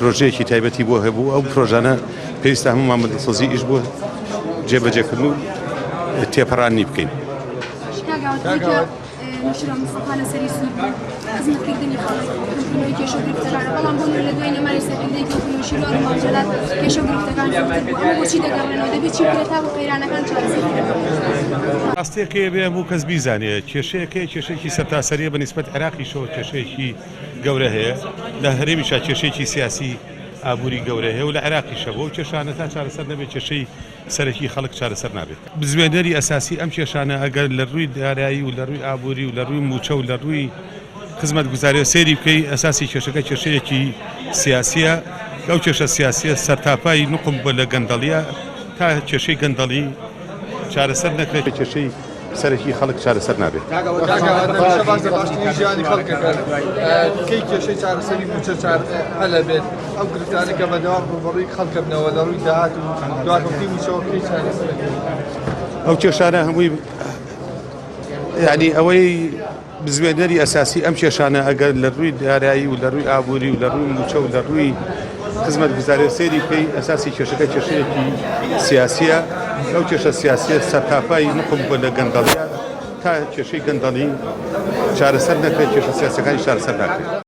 پرۆژەیەکی تایبەتی بۆ هەبوو ئەو پرۆژانە پێویستە هەموو مامەڵەسەزی ئیش بۆ جێبەجێکردن و تێپەڕانی بکەین. مشروع مستقبل سری سود خدمت کردنی خالق کنترل کشور گرفتگان بلام بونی لدوین امری سفیدی که مشروع ماجرات کشور گرفتگان اما چی دگرن و دبی چی کرده و پیرانه کن چارسی. راستی که به مو کس بیزانه چشه کی سرتاسری به نسبت عراقی شو چشه کی جوره له هرمی شا چشه کی سیاسی عبوری جوره ولا عراقي شبو چشانه تا چار سر نبي چشي سركي خلق چار سر نبي بزوينري اساسي ام چشانه اگر لروي دارایی و لروي عبوری و لروي موچو لروي خدمت گزاري سيري كي اساسي چشكه چشي کی سیاسيه او چشه سیاسيه سرتاپای نقم بل گندليه تا چشي گندلي چار سر نکره چشي سركي خلق چار سر نبي كي شيء صار سليم وصار هلا بيت او قلت انا كما دوام بوريك خلق ابن ولا روي دهات ودوام في مشاور كي صار او چشانه هموي يعني اوي بزوينري اساسي ام چشانه اگر لروي دارایی و لروي عبوري و لروي موچو و لروي خدمت گزاري سيري كي اساسي چشكه چشي سياسيه او چشه سياسيه سرتاپای نقم بل گندليه تا چشي گندلي چار سر نکره چشه سياسي كان چار سر نکره